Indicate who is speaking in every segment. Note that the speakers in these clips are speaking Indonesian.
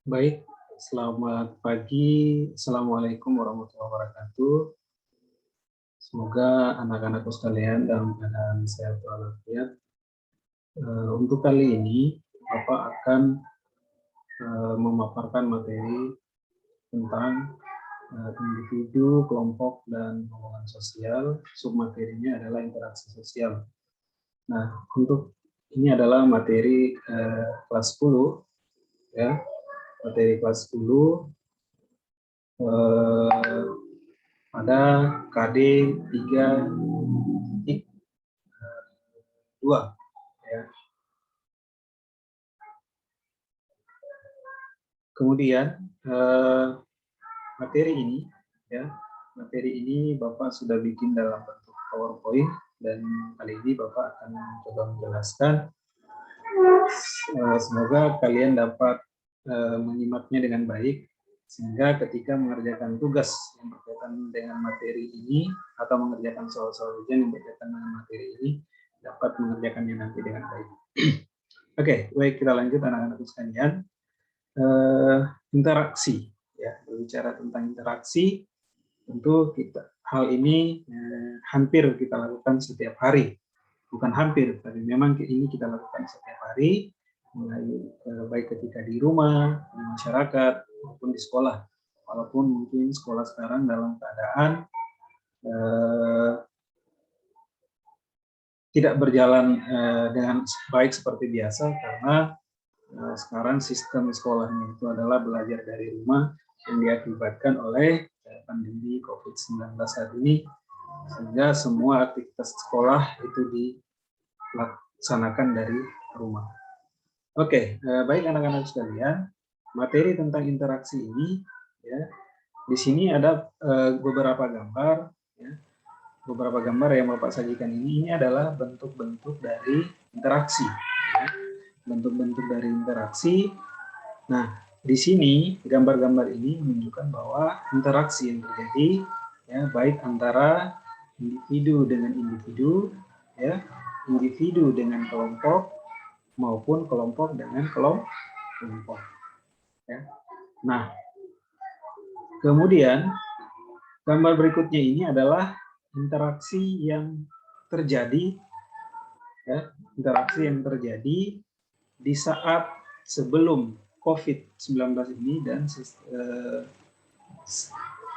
Speaker 1: Baik, selamat pagi. Assalamualaikum warahmatullahi wabarakatuh. Semoga anak-anakku sekalian dalam keadaan sehat walafiat. Untuk kali ini, Bapak akan memaparkan materi tentang individu, kelompok, dan hubungan sosial. Submaterinya adalah interaksi sosial. Nah, untuk ini adalah materi kelas 10, ya. Materi kelas 10 pada KD 3.2, ya. Kemudian materi ini Bapak sudah bikin dalam bentuk PowerPoint, dan kali ini Bapak akan mencoba menjelaskan. Semoga kalian dapat menyimaknya dengan baik, sehingga ketika mengerjakan tugas yang berkaitan dengan materi ini atau mengerjakan soal-soal ujian yang berkaitan dengan materi ini dapat mengerjakannya nanti dengan baik. Oke, baik, kita lanjut anak-anak sekalian. Interaksi, ya, berbicara tentang interaksi, tentu hal ini hampir kita lakukan setiap hari. Bukan hampir, tapi memang ini kita lakukan setiap hari, mulai baik ketika di rumah, di masyarakat, maupun di sekolah. Walaupun mungkin sekolah sekarang dalam keadaan tidak berjalan dengan baik seperti biasa, karena sekarang sistem sekolahnya itu adalah belajar dari rumah yang diakibatkan oleh pandemi COVID-19 saat ini, sehingga semua aktivitas sekolah itu dilaksanakan dari rumah. Oke, baik anak-anak sekalian, materi tentang interaksi ini, ya, di sini ada beberapa gambar, ya. Beberapa gambar yang Bapak sajikan ini adalah bentuk-bentuk dari interaksi, ya. Bentuk-bentuk dari interaksi. Nah, di sini gambar-gambar ini menunjukkan bahwa interaksi yang terjadi, ya, baik antara individu dengan individu, ya, individu dengan kelompok, maupun kelompok dengan kelompok, ya. Nah, kemudian gambar berikutnya ini adalah interaksi yang terjadi, ya, interaksi yang terjadi di saat sebelum COVID-19 ini dan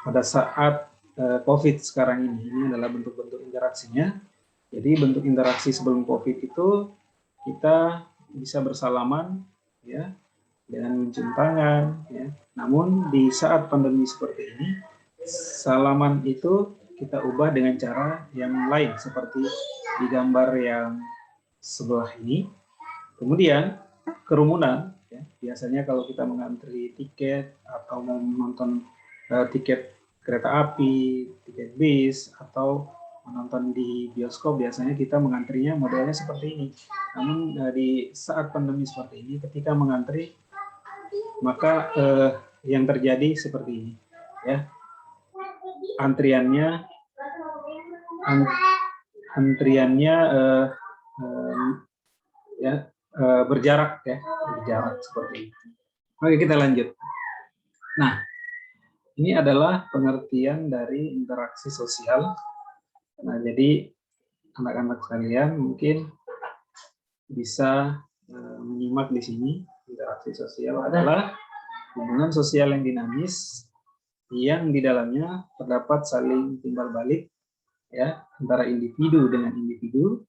Speaker 1: pada saat COVID sekarang ini. Ini adalah bentuk-bentuk interaksinya. Jadi bentuk interaksi sebelum COVID itu kita bisa bersalaman, ya, dengan mencium tangan, ya. Namun di saat pandemi seperti ini, salaman itu kita ubah dengan cara yang lain, seperti di gambar yang sebelah ini. Kemudian kerumunan, ya, biasanya kalau kita mengantri tiket atau mau menonton tiket kereta api, tiket bis, atau menonton di bioskop, biasanya kita mengantrinya modelnya seperti ini. Namun di saat pandemi seperti ini, ketika mengantri, maka yang terjadi seperti ini, ya. Antriannya ya, berjarak, ya, berjarak seperti ini. Oke, kita lanjut. Nah, ini adalah pengertian dari interaksi sosial. Nah, jadi anak-anak sekalian mungkin bisa menyimak di sini. Interaksi sosial adalah hubungan sosial yang dinamis yang di dalamnya terdapat saling timbal balik, ya, antara individu dengan individu,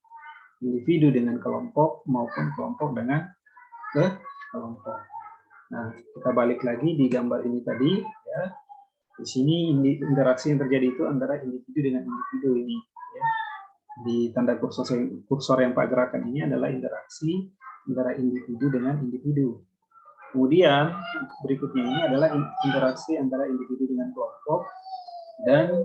Speaker 1: individu dengan kelompok, maupun kelompok dengan kelompok. Nah, kita balik lagi di gambar ini tadi, ya. Di sini interaksi yang terjadi itu antara individu dengan individu ini, ya. Di tanda kursor yang Pak gerakan ini adalah interaksi antara individu dengan individu. Kemudian berikutnya ini adalah interaksi antara individu dengan kelompok, dan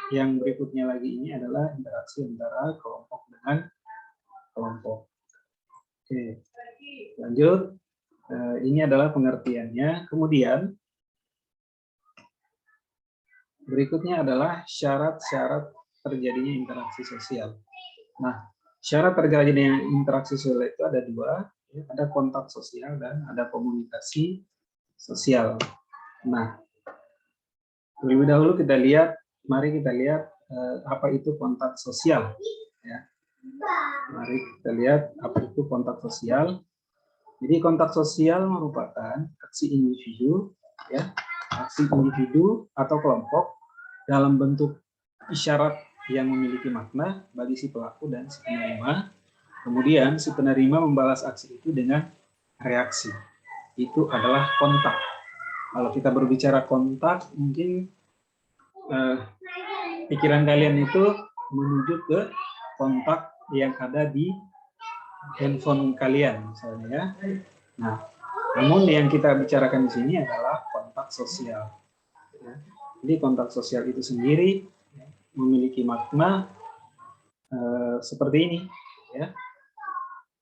Speaker 1: yang berikutnya lagi ini adalah interaksi antara kelompok dengan kelompok. Oke, lanjut. Ini adalah pengertiannya. Kemudian berikutnya adalah syarat-syarat terjadinya interaksi sosial. Nah, syarat terjadinya interaksi sosial itu ada dua. Ada kontak sosial dan ada komunikasi sosial. Nah, terlebih dahulu mari kita lihat apa itu kontak sosial. Ya. Mari kita lihat apa itu kontak sosial. Jadi kontak sosial merupakan aksi individu, ya, aksi individu atau kelompok dalam bentuk isyarat yang memiliki makna bagi si pelaku dan si penerima. Kemudian si penerima membalas aksi itu dengan reaksi. Itu adalah kontak. Kalau kita berbicara kontak, mungkin pikiran kalian itu menuju ke kontak yang ada di handphone kalian, misalnya ya. Nah, namun yang kita bicarakan di sini adalah kontak sosial. Jadi kontak sosial itu sendiri memiliki makna seperti ini, ya.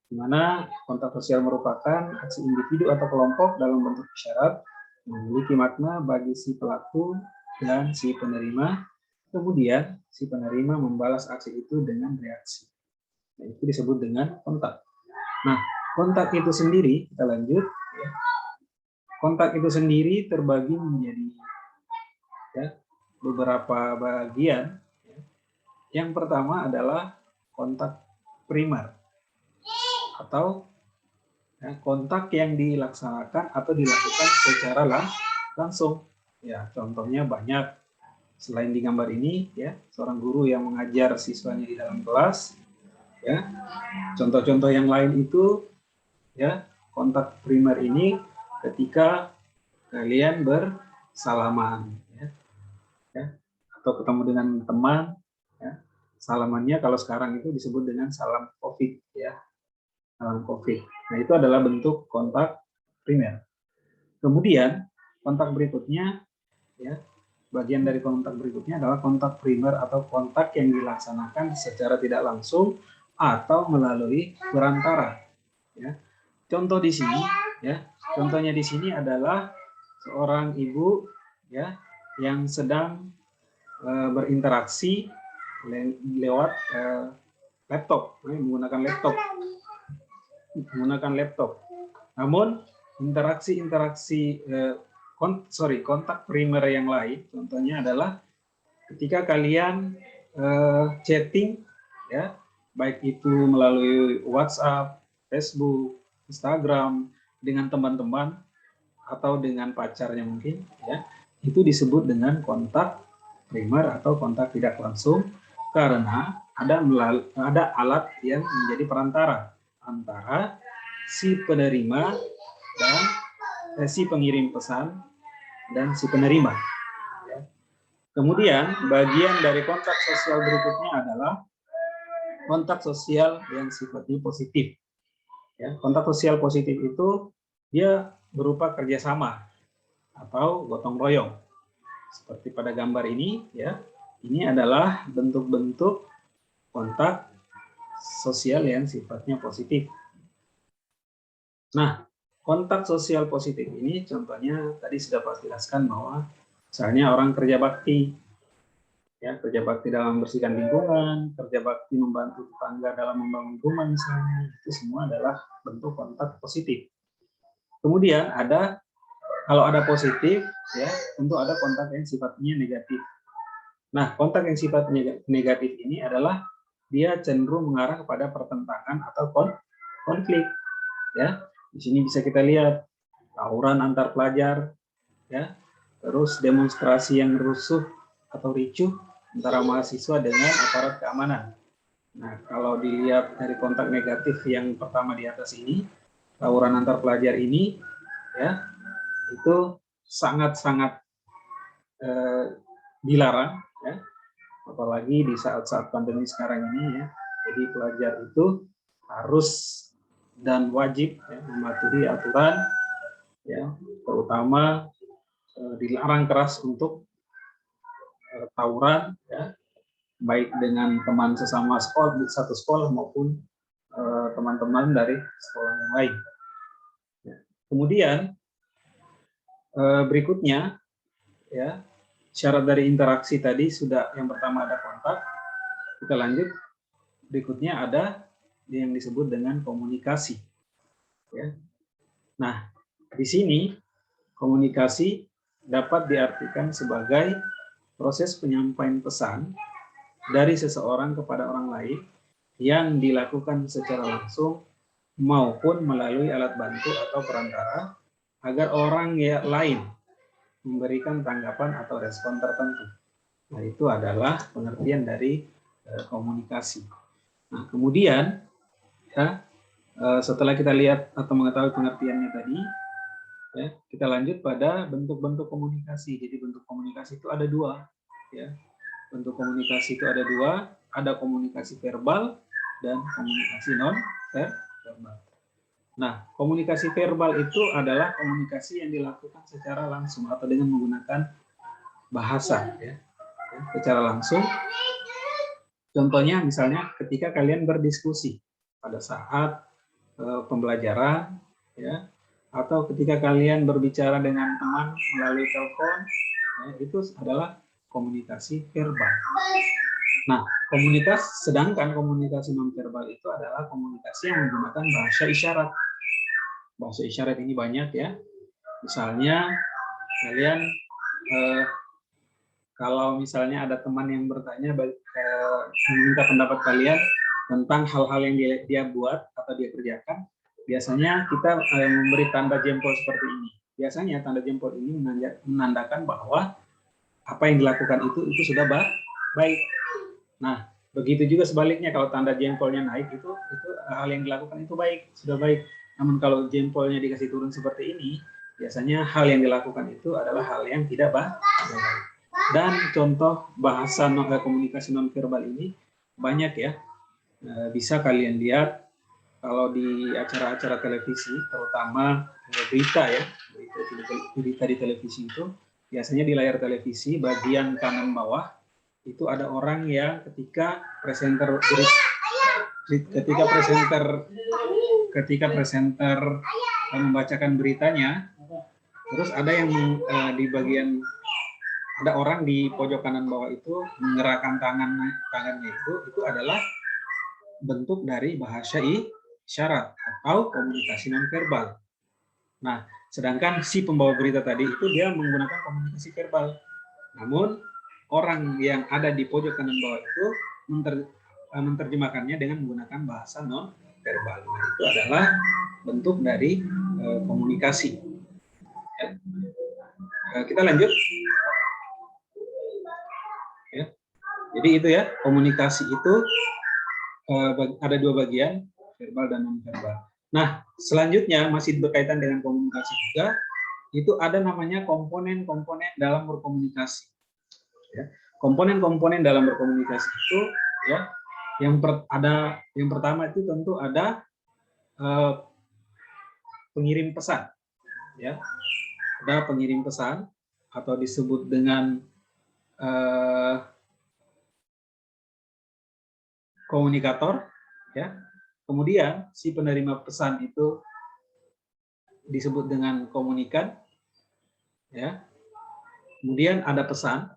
Speaker 1: Di mana kontak sosial merupakan aksi individu atau kelompok dalam bentuk isyarat memiliki makna bagi si pelaku dan si penerima. Kemudian si penerima membalas aksi itu dengan reaksi. Nah, itu disebut dengan kontak. Nah, kontak itu sendiri, kita lanjut. Ya. Kontak itu sendiri terbagi menjadi beberapa bagian. Yang pertama adalah kontak primer atau kontak yang dilaksanakan atau dilakukan secara langsung. Ya, contohnya banyak. Selain di gambar ini, ya, seorang guru yang mengajar siswanya di dalam kelas. Ya, contoh-contoh yang lain itu, ya, kontak primer ini ketika kalian bersalaman, ya, atau ketemu dengan teman, ya, salamannya kalau sekarang itu disebut dengan salam COVID, ya, salam COVID. Nah, itu adalah bentuk kontak primer. Kemudian kontak berikutnya, ya, bagian dari kontak berikutnya adalah kontak primer atau kontak yang dilaksanakan secara tidak langsung atau melalui perantara. Ya. Contoh di sini, ya, contohnya di sini adalah seorang ibu, ya, yang sedang berinteraksi lewat laptop, menggunakan laptop. Namun interaksi kontak primer yang lain, contohnya adalah ketika kalian chatting, ya, baik itu melalui WhatsApp, Facebook, Instagram, dengan teman-teman atau dengan pacarnya mungkin, ya, itu disebut dengan kontak primer atau kontak tidak langsung karena ada alat yang menjadi perantara antara si penerima dan si pengirim pesan dan si penerima. Ya. Kemudian bagian dari kontak sosial berikutnya adalah kontak sosial yang sifatnya positif. Ya, kontak sosial positif itu dia berupa kerjasama atau gotong royong. Seperti pada gambar ini, ya, ini adalah bentuk-bentuk kontak sosial yang sifatnya positif. Nah, kontak sosial positif ini contohnya tadi sudah pasti jelaskan bahwa misalnya orang kerja bakti, ya, kerja bakti dalam membersihkan lingkungan, kerja bakti membantu tetangga dalam membangun rumah misalnya, itu semua adalah bentuk kontak positif. Kemudian kalau ada positif, ya, tentu ada kontak yang sifatnya negatif. Nah, kontak yang sifatnya negatif ini adalah dia cenderung mengarah kepada pertentangan atau konflik, ya. Di sini bisa kita lihat tawuran antar pelajar, ya, terus demonstrasi yang rusuh atau ricuh antara mahasiswa dengan aparat keamanan. Nah, kalau dilihat dari kontak negatif yang pertama di atas ini, tawuran antar pelajar ini, ya, itu sangat-sangat dilarang, ya, apalagi di saat-saat pandemi sekarang ini, ya. Jadi pelajar itu harus dan wajib, ya, mematuhi aturan, ya, terutama dilarang keras untuk tawuran, ya, baik dengan teman sesama sekolah di satu sekolah maupun teman-teman dari sekolah yang lain. Ya. Kemudian berikutnya, ya, syarat dari interaksi tadi sudah, yang pertama ada kontak, kita lanjut. Berikutnya ada yang disebut dengan komunikasi. Ya. Nah, di sini komunikasi dapat diartikan sebagai proses penyampaian pesan dari seseorang kepada orang lain yang dilakukan secara langsung maupun melalui alat bantu atau perantara agar orang lain memberikan tanggapan atau respon tertentu. Nah, itu adalah pengertian dari komunikasi. Nah, kemudian setelah kita lihat atau mengetahui pengertiannya tadi, ya, kita lanjut pada bentuk-bentuk komunikasi. Jadi bentuk komunikasi itu ada dua. Ya. Bentuk komunikasi itu ada dua, ada komunikasi verbal dan komunikasi non verbal. Nah, komunikasi verbal itu adalah komunikasi yang dilakukan secara langsung atau dengan menggunakan bahasa, ya, secara langsung. Contohnya misalnya ketika kalian berdiskusi pada saat pembelajaran, ya, atau ketika kalian berbicara dengan teman melalui telepon, ya, itu adalah komunikasi verbal. Nah, sedangkan komunikasi nonverbal itu adalah komunikasi yang menggunakan bahasa isyarat. Bahasa isyarat ini banyak, ya. Misalnya kalian kalau misalnya ada teman yang bertanya meminta pendapat kalian tentang hal-hal yang dia buat atau dia kerjakan, biasanya kita memberi tanda jempol seperti ini. Biasanya tanda jempol ini menandakan bahwa apa yang dilakukan itu sudah baik. Nah, begitu juga sebaliknya, kalau tanda jempolnya naik itu hal yang dilakukan itu baik, sudah baik. Namun kalau jempolnya dikasih turun seperti ini, biasanya hal yang dilakukan itu adalah hal yang tidak baik. Dan contoh bahasa komunikasi nonverbal ini banyak, ya. Bisa kalian lihat kalau di acara-acara televisi, terutama berita, ya, berita di televisi itu biasanya di layar televisi bagian kanan bawah itu ada orang yang ketika presenter membacakan beritanya, terus ada yang di bagian ada orang di pojok kanan bawah itu menggerakkan tangannya itu adalah bentuk dari bahasa isyarat atau komunikasi nonverbal. Nah, sedangkan si pembawa berita tadi itu dia menggunakan komunikasi verbal. Namun orang yang ada di pojok kanan bawah itu menerjemahkannya dengan menggunakan bahasa nonverbal. Nah, itu adalah bentuk dari komunikasi. Ya. Kita lanjut. Ya. Jadi itu, ya, komunikasi itu ada dua bagian, verbal dan nonverbal. Nah, selanjutnya masih berkaitan dengan komunikasi juga, itu ada namanya komponen-komponen dalam berkomunikasi. Ya. Komponen-komponen dalam berkomunikasi itu, ya, yang pertama itu tentu ada pengirim pesan, ya, ada pengirim pesan atau disebut dengan komunikator, ya. Kemudian si penerima pesan itu disebut dengan komunikan, ya. Kemudian ada pesan,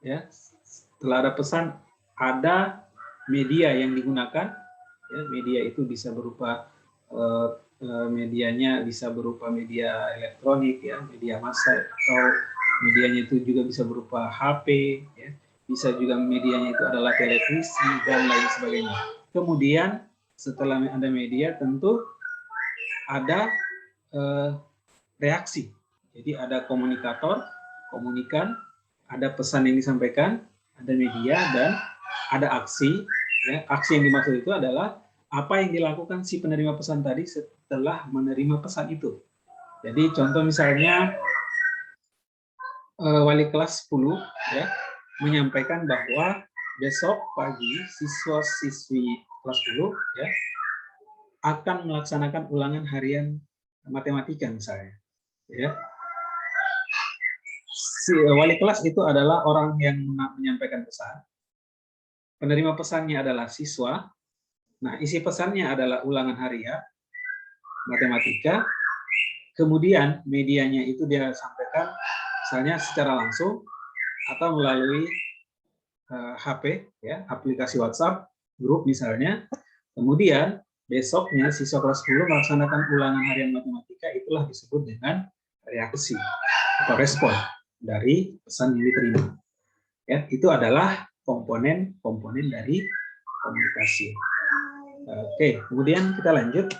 Speaker 1: ya. Setelah ada pesan, ada media yang digunakan, ya. Media itu bisa berupa medianya bisa berupa media elektronik, ya, media massa, atau medianya itu juga bisa berupa HP, ya. Bisa juga medianya itu adalah televisi dan lain sebagainya. Kemudian setelah ada media tentu ada reaksi. Jadi ada komunikator, komunikan, ada pesan yang disampaikan, ada media, dan ada aksi. Ya, aksi yang dimaksud itu adalah apa yang dilakukan si penerima pesan tadi setelah menerima pesan itu. Jadi contoh misalnya wali kelas 10, ya, menyampaikan bahwa besok pagi siswa-siswi kelas 10, ya, akan melaksanakan ulangan harian matematika misalnya, ya. Si wali kelas itu adalah orang yang menyampaikan pesan. Penerima pesannya adalah siswa. Nah, isi pesannya adalah ulangan harian matematika. Kemudian medianya itu dia sampaikan misalnya secara langsung atau melalui HP, ya, aplikasi WhatsApp, grup misalnya. Kemudian besoknya siswa kelas 10 melaksanakan ulangan harian matematika, itulah disebut dengan reaksi atau respon dari pesan yang diterima. Ya, itu adalah komponen-komponen dari komunikasi. Oke, kemudian kita lanjut.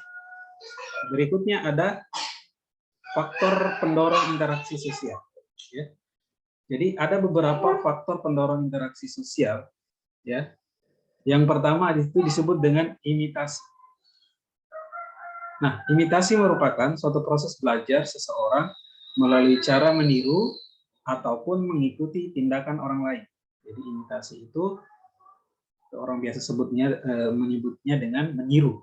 Speaker 1: Berikutnya ada faktor pendorong interaksi sosial. Ya. Jadi ada beberapa faktor pendorong interaksi sosial. Ya. Yang pertama itu disebut dengan imitasi. Nah, imitasi merupakan suatu proses belajar seseorang melalui cara meniru ataupun mengikuti tindakan orang lain. Jadi imitasi itu orang biasa menyebutnya dengan meniru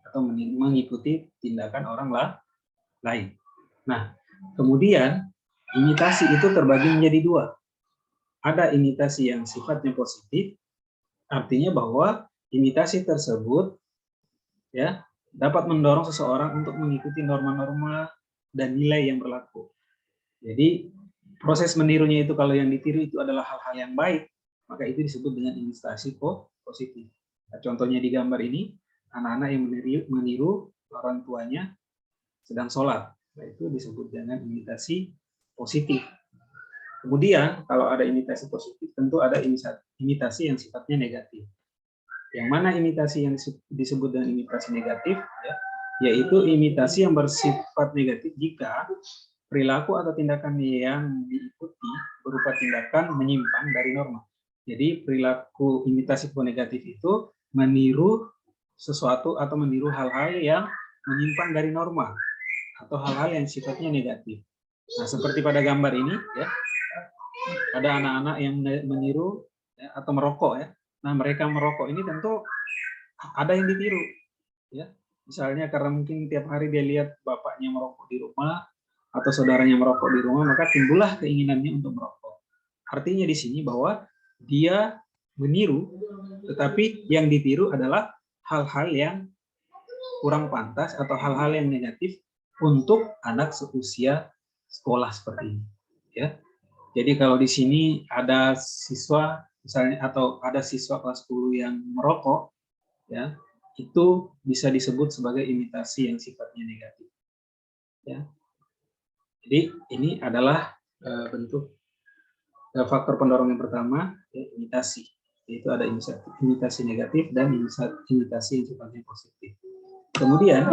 Speaker 1: atau mengikuti tindakan orang lain. Nah, kemudian imitasi itu terbagi menjadi dua. Ada imitasi yang sifatnya positif, artinya bahwa imitasi tersebut ya dapat mendorong seseorang untuk mengikuti norma-norma dan nilai yang berlaku. Jadi proses menirunya itu kalau yang ditiru itu adalah hal-hal yang baik, maka itu disebut dengan imitasi positif. Nah, contohnya di gambar ini, anak-anak yang meniru orang tuanya sedang sholat. Nah, itu disebut dengan imitasi positif. Kemudian kalau ada imitasi positif, tentu ada imitasi yang sifatnya negatif. Yang mana imitasi yang disebut dengan imitasi negatif, ya, yaitu imitasi yang bersifat negatif jika perilaku atau tindakan yang diikuti berupa tindakan menyimpang dari norma. Jadi perilaku imitasi negatif itu meniru sesuatu atau meniru hal-hal yang menyimpang dari norma atau hal-hal yang sifatnya negatif. Nah, seperti pada gambar ini, ya, ada anak-anak yang meniru ya, atau merokok, ya. Nah, mereka merokok ini tentu ada yang ditiru, ya. Misalnya karena mungkin tiap hari dia lihat bapaknya merokok di rumah atau saudaranya merokok di rumah, maka timbullah keinginannya untuk merokok. Artinya di sini bahwa dia meniru, tetapi yang ditiru adalah hal-hal yang kurang pantas atau hal-hal yang negatif untuk anak seusia sekolah seperti ini. Ya. Jadi kalau di sini ada siswa misalnya atau ada siswa kelas 10 yang merokok, ya, itu bisa disebut sebagai imitasi yang sifatnya negatif. Ya. Jadi ini adalah bentuk faktor pendorong yang pertama, ya, imitasi. Yaitu ada imitasi negatif dan imitasi yang sifatnya positif. Kemudian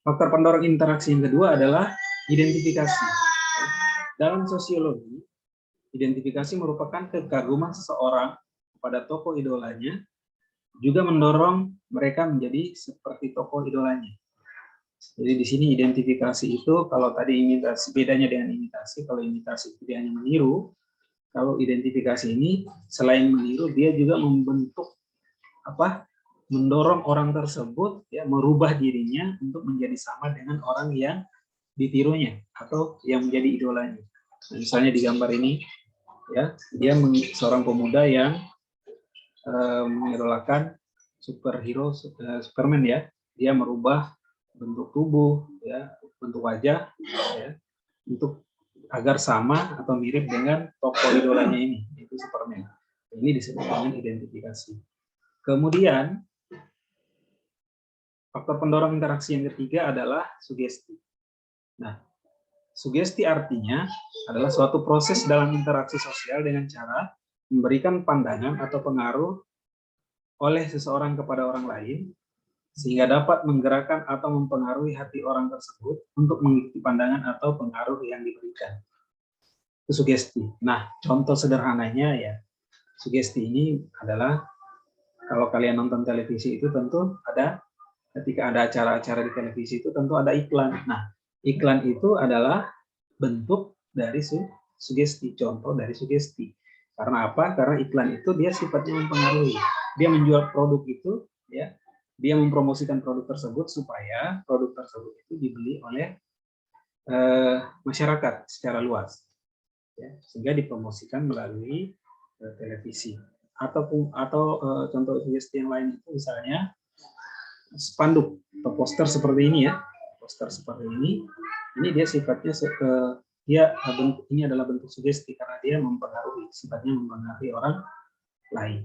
Speaker 1: faktor pendorong interaksi yang kedua adalah identifikasi. Dalam sosiologi, identifikasi merupakan kekaguman seseorang kepada tokoh idolanya, juga mendorong mereka menjadi seperti tokoh idolanya. Jadi di sini identifikasi itu, kalau tadi imitasi, bedanya dengan imitasi, kalau imitasi itu dia hanya meniru, kalau identifikasi ini selain meniru, dia juga membentuk mendorong orang tersebut ya merubah dirinya untuk menjadi sama dengan orang yang ditirunya atau yang menjadi idolanya. Nah, misalnya di gambar ini, ya, dia seorang pemuda yang mengidolakan superhero Superman, ya. Dia merubah bentuk tubuh, ya, bentuk wajah, ya, untuk agar sama atau mirip dengan tokoh idolanya ini, yaitu Superman. Ini disebut dengan identifikasi. Kemudian faktor pendorong interaksi yang ketiga adalah sugesti. Nah, sugesti artinya adalah suatu proses dalam interaksi sosial dengan cara memberikan pandangan atau pengaruh oleh seseorang kepada orang lain, sehingga dapat menggerakkan atau mempengaruhi hati orang tersebut untuk mengikuti pandangan atau pengaruh yang diberikan. Itu sugesti. Nah, contoh sederhananya ya, sugesti ini adalah kalau kalian nonton televisi itu tentu ada, ketika ada acara-acara di televisi itu tentu ada iklan. Nah, iklan itu adalah bentuk dari sugesti, contoh dari sugesti. Karena apa? Karena iklan itu dia sifatnya mempengaruhi. Dia menjual produk itu, ya, dia mempromosikan produk tersebut supaya produk tersebut itu dibeli oleh masyarakat secara luas, ya, sehingga dipromosikan melalui televisi. Atau contoh sugesti yang lain itu misalnya spanduk atau poster seperti ini, ya, poster seperti ini dia sifatnya ini adalah bentuk sugesti karena dia mempengaruhi, sifatnya mempengaruhi orang lain.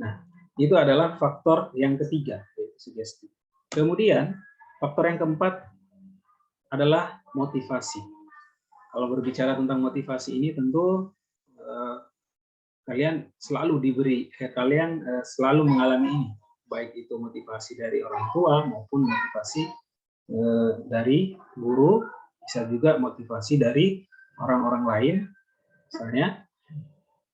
Speaker 1: Nah, itu adalah faktor yang ketiga, sugesti. Kemudian faktor yang keempat adalah motivasi. Kalau berbicara tentang motivasi ini tentu kalian selalu mengalami ini, baik itu motivasi dari orang tua maupun motivasi dari guru, bisa juga motivasi dari orang-orang lain, misalnya.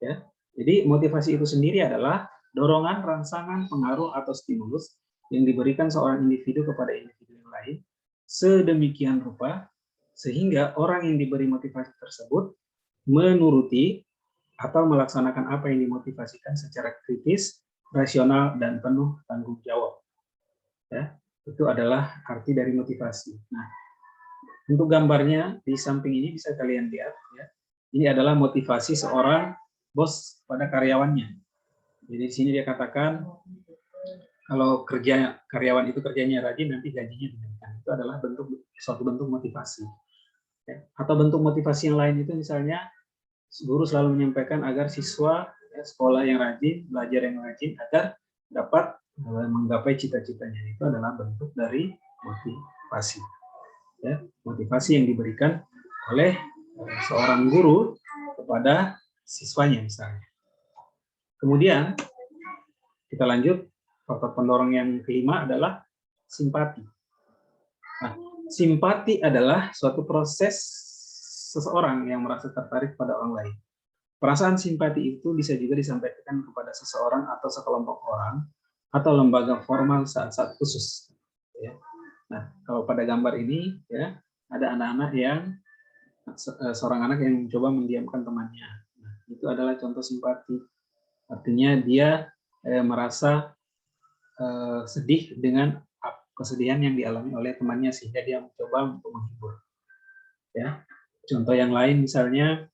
Speaker 1: Ya, jadi motivasi itu sendiri adalah dorongan, rangsangan, pengaruh atau stimulus yang diberikan seorang individu kepada individu yang lain sedemikian rupa sehingga orang yang diberi motivasi tersebut menuruti atau melaksanakan apa yang dimotivasikan secara kritis, rasional, dan penuh tanggung jawab. Ya, itu adalah arti dari motivasi. Nah, untuk gambarnya di samping ini bisa kalian lihat. Ya, ini adalah motivasi seorang bos pada karyawannya. Jadi di sini dia katakan kalau karyawan itu kerjanya rajin, nanti gajinya dinaikkan. Itu adalah suatu bentuk motivasi. Ya, atau bentuk motivasi yang lain itu misalnya guru selalu menyampaikan agar siswa sekolah yang rajin, belajar yang rajin agar dapat menggapai cita-citanya. Itu adalah bentuk dari motivasi. Ya, motivasi yang diberikan oleh seorang guru kepada siswanya misalnya. Kemudian kita lanjut, faktor pendorong yang kelima adalah simpati. Nah, simpati adalah suatu proses seseorang yang merasa tertarik pada orang lain. Perasaan simpati itu bisa juga disampaikan kepada seseorang atau sekelompok orang atau lembaga formal saat-saat khusus. Ya. Nah, kalau pada gambar ini ya ada anak-anak seorang anak yang mencoba mendiamkan temannya. Nah, itu adalah contoh simpati. Artinya dia merasa sedih dengan kesedihan yang dialami oleh temannya sehingga dia mencoba untuk menghibur. Ya, contoh yang lain misalnya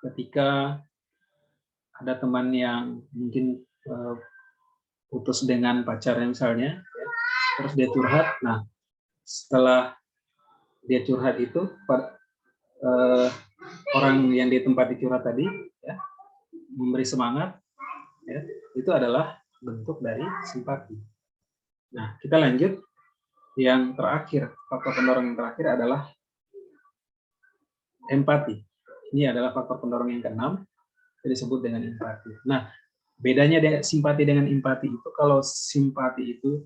Speaker 1: ketika ada teman yang mungkin putus dengan pacarnya misalnya, ya, terus dia curhat. Nah, setelah dia curhat itu orang yang di tempat curhat tadi ya, memberi semangat, ya, itu adalah bentuk dari simpati. Nah, kita lanjut. Yang terakhir, faktor pendorong yang terakhir adalah empati. Ini adalah faktor pendorong yang keenam, disebut dengan empati. Nah, bedanya simpati dengan empati itu, kalau simpati itu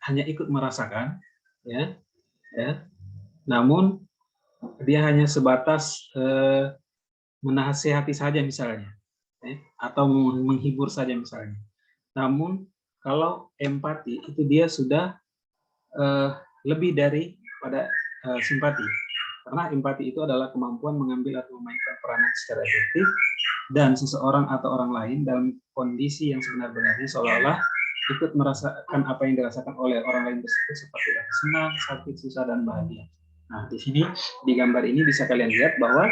Speaker 1: hanya ikut merasakan, ya, namun dia hanya sebatas menasihati saja misalnya, atau menghibur saja misalnya. Namun kalau empati itu dia sudah lebih daripada simpati, karena empati itu adalah kemampuan mengambil atau memainkan peranan secara efektif dan seseorang atau orang lain dalam kondisi yang sebenar-benarnya seolah-olah ikut merasakan apa yang dirasakan oleh orang lain tersebut seperti rasa senang, sakit, susah, dan bahagia. Nah, di sini di gambar ini bisa kalian lihat bahwa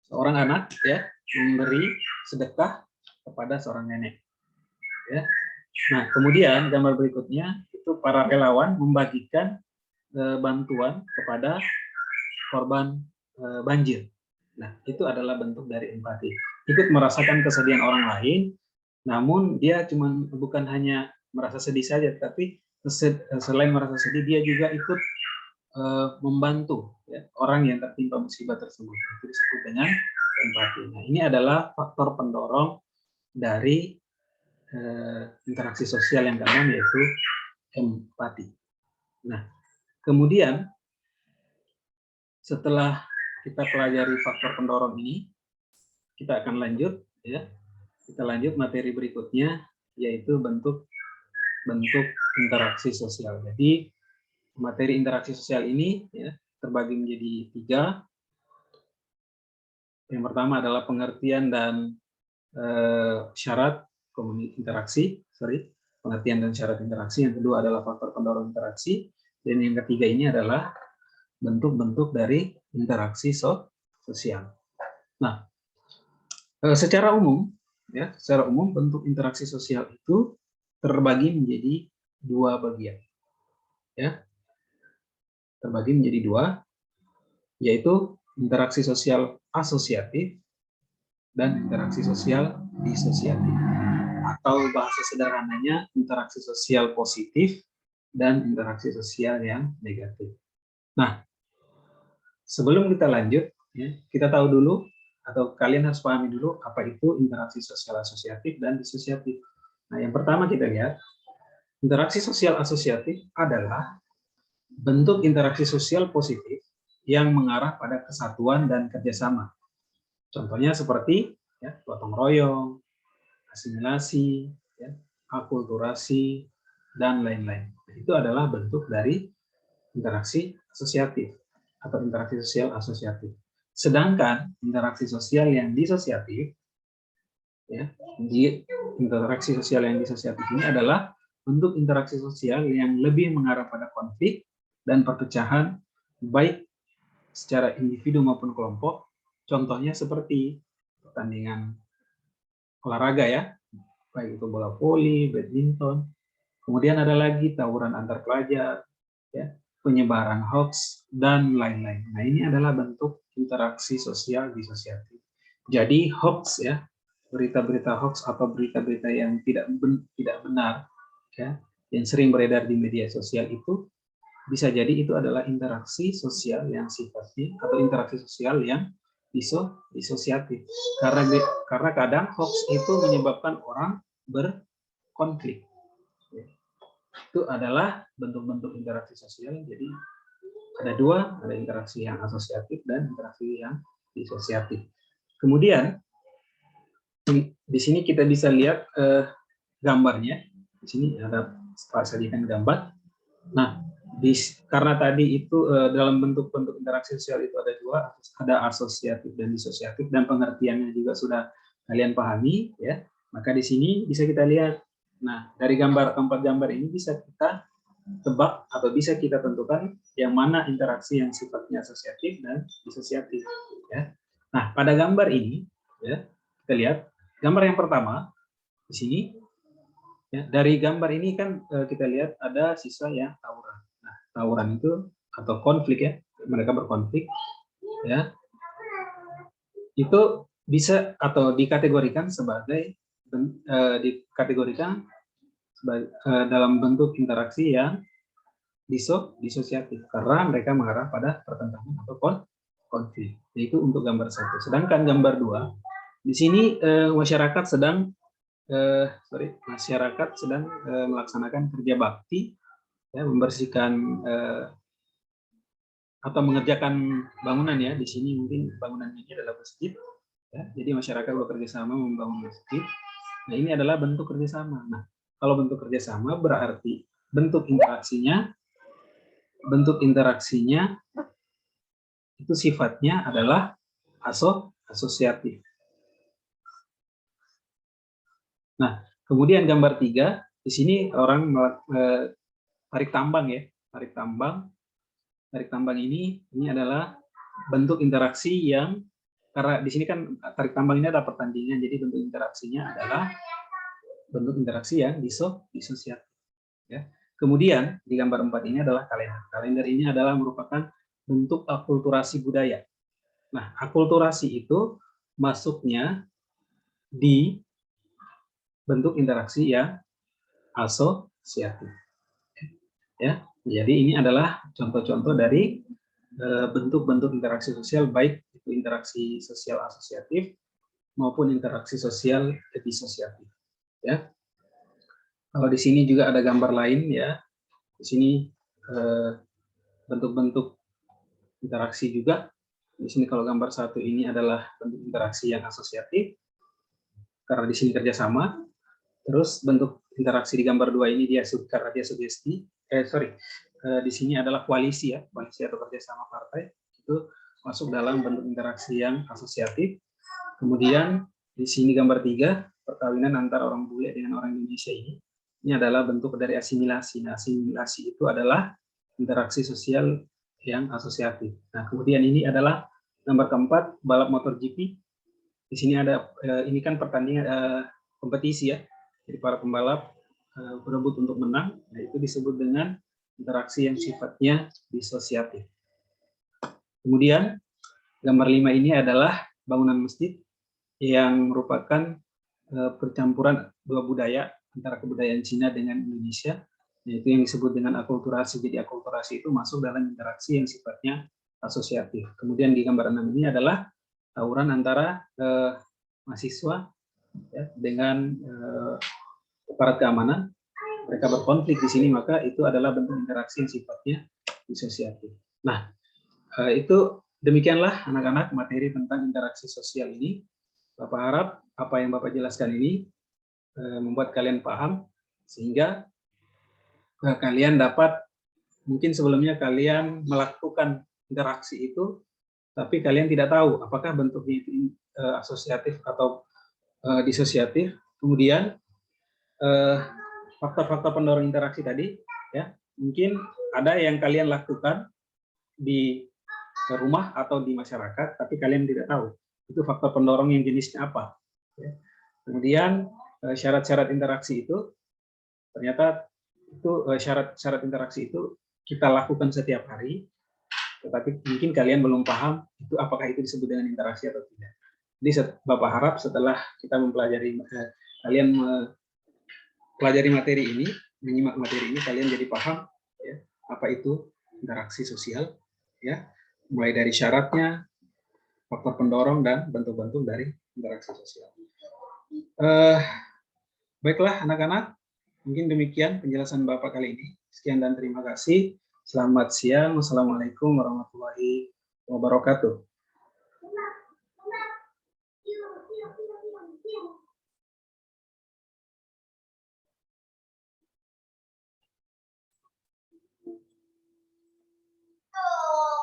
Speaker 1: seorang anak ya memberi sedekah kepada seorang nenek. Ya. Nah, kemudian gambar berikutnya itu para relawan membagikan bantuan kepada korban banjir. Nah, itu adalah bentuk dari empati. Ikut merasakan kesedihan orang lain, namun dia bukan hanya merasa sedih saja, tapi selain merasa sedih, dia juga ikut membantu ya, orang yang tertimpa musibah tersebut. Itu disebut dengan empati. Nah, ini adalah faktor pendorong dari interaksi sosial yang keenam, yaitu empati. Nah, kemudian setelah kita pelajari faktor pendorong ini, kita akan lanjut ya. Kita lanjut materi berikutnya, yaitu bentuk interaksi sosial. Jadi materi interaksi sosial ini ya, terbagi menjadi 3. Yang pertama adalah pengertian dan syarat pengertian dan syarat interaksi. Yang kedua adalah faktor pendorong interaksi, dan yang ketiga ini adalah bentuk-bentuk dari interaksi sosial. Nah, secara umum bentuk interaksi sosial itu terbagi menjadi 2 bagian. Ya. Terbagi menjadi 2, yaitu interaksi sosial asosiatif dan interaksi sosial disosiatif. Atau bahasa sederhananya interaksi sosial positif dan interaksi sosial yang negatif. Nah, sebelum kita lanjut, ya, kita tahu dulu atau kalian harus pahami dulu apa itu interaksi sosial asosiatif dan disosiatif. Nah, yang pertama kita lihat, interaksi sosial asosiatif adalah bentuk interaksi sosial positif yang mengarah pada kesatuan dan kerjasama. Contohnya seperti ya, gotong royong, asimilasi, ya, akulturasi, dan lain-lain. Itu adalah bentuk dari interaksi asosiatif atau interaksi sosial asosiatif. Sedangkan interaksi sosial yang disosiatif, ya, interaksi sosial yang disosiatif ini adalah bentuk interaksi sosial yang lebih mengarah pada konflik dan perpecahan, baik secara individu maupun kelompok. Contohnya seperti pertandingan olahraga ya, baik itu bola voli, badminton. Kemudian ada lagi tawuran antar pelajar, ya, penyebaran hoax, dan lain-lain. Nah, ini adalah bentuk interaksi sosial disosiatif. Jadi hoax ya, berita-berita hoax atau berita-berita yang tidak benar, ya, yang sering beredar di media sosial itu bisa jadi itu adalah interaksi sosial yang sifatnya atau interaksi sosial yang disosiatif. Karena kadang hoax itu menyebabkan orang berkonflik. Itu adalah bentuk-bentuk interaksi sosial. Jadi ada dua, ada interaksi yang asosiatif dan interaksi yang disosiatif. Kemudian di sini kita bisa lihat gambarnya. Di sini ada sajikan gambar. Nah, karena tadi itu dalam bentuk-bentuk interaksi sosial itu ada dua, ada asosiatif dan disosiatif, dan pengertiannya juga sudah kalian pahami, ya. Maka di sini bisa kita lihat. Nah, dari keempat gambar ini bisa kita tebak atau bisa kita tentukan yang mana interaksi yang sifatnya asosiatif dan disosiatif, ya. Nah, pada gambar ini, ya, kita lihat gambar yang pertama di sini. Ya, dari gambar ini kan kita lihat ada siswa yang tawuran. Nah, tawuran itu atau konflik ya, mereka berkonflik, ya, itu bisa atau dikategorikan sebagai dalam bentuk interaksi yang disosiatif karena mereka mengarah pada pertentangan atau konflik. Itu untuk gambar satu. Sedangkan gambar dua, di sini masyarakat sedang melaksanakan kerja bakti, ya, membersihkan atau mengerjakan bangunan ya. Di sini mungkin bangunan ini adalah masjid, ya. Jadi masyarakat bekerja sama membangun masjid. Nah, ini adalah bentuk kerjasama. Nah, kalau bentuk kerjasama berarti bentuk interaksinya itu sifatnya adalah asosiatif. Nah, kemudian gambar 3, di sini orang tarik tambang ya, tarik tambang ini adalah bentuk interaksi yang, karena di sini kan tarik tambang ini ada pertandingan, jadi bentuk interaksinya adalah bentuk interaksi yang disosiatif, ya. Kemudian di gambar 4 ini adalah kalender. Kalender ini adalah merupakan bentuk akulturasi budaya. Nah, akulturasi itu masuknya di bentuk interaksi yang asosiatif, ya. Jadi ini adalah contoh-contoh dari bentuk-bentuk interaksi sosial, baik itu interaksi sosial asosiatif maupun interaksi sosial disosiatif, ya. Kalau di sini juga ada gambar lain ya. Di sini bentuk-bentuk interaksi juga. Di sini kalau gambar 1 ini adalah bentuk interaksi yang asosiatif karena di sini kerjasama. Terus bentuk interaksi di gambar 2 ini karena dia sugesti. Di sini adalah koalisi ya, koalisi atau kerjasama partai, itu masuk dalam bentuk interaksi yang asosiatif. Kemudian di sini gambar 3, perkawinan antara orang bule dengan orang Indonesia ini adalah bentuk dari asimilasi. Nah, asimilasi itu adalah interaksi sosial yang asosiatif. Nah, kemudian ini adalah gambar keempat, balap motor GP. Di sini ada ini kan pertandingan kompetisi ya. Jadi para pembalap berebut untuk menang, nah itu disebut dengan interaksi yang sifatnya disosiatif. Kemudian gambar 5 ini adalah bangunan masjid. yang merupakan percampuran dua budaya antara kebudayaan Cina dengan Indonesia, yaitu yang disebut dengan akulturasi. Jadi akulturasi itu masuk dalam interaksi yang sifatnya asosiatif. Kemudian di gambar 6 ini adalah tawuran antara mahasiswa ya, dengan aparat keamanan. Mereka berkonflik di sini, maka itu adalah bentuk interaksi yang sifatnya disosiatif. Nah, itu demikianlah anak-anak materi tentang interaksi sosial ini. Bapak harap apa yang Bapak jelaskan ini membuat kalian paham, sehingga kalian dapat, mungkin sebelumnya kalian melakukan interaksi itu, tapi kalian tidak tahu apakah bentuknya itu asosiatif atau disosiatif. Kemudian faktor-faktor pendorong interaksi tadi, ya mungkin ada yang kalian lakukan di rumah atau di masyarakat, tapi kalian tidak tahu itu faktor pendorong yang jenisnya apa. Ya. Kemudian syarat-syarat interaksi itu ternyata itu syarat-syarat interaksi itu kita lakukan setiap hari, tetapi mungkin kalian belum paham itu apakah itu disebut dengan interaksi atau tidak. Jadi Bapak harap setelah kita mempelajari kalian pelajari materi ini, menyimak materi ini, kalian jadi paham ya, apa itu interaksi sosial, ya, mulai dari syaratnya, faktor pendorong dan bentuk-bentuk dari interaksi sosial. Baiklah anak-anak, mungkin demikian penjelasan Bapak kali ini. Sekian dan terima kasih. Selamat siang. Wassalamualaikum warahmatullahi wabarakatuh. Oh.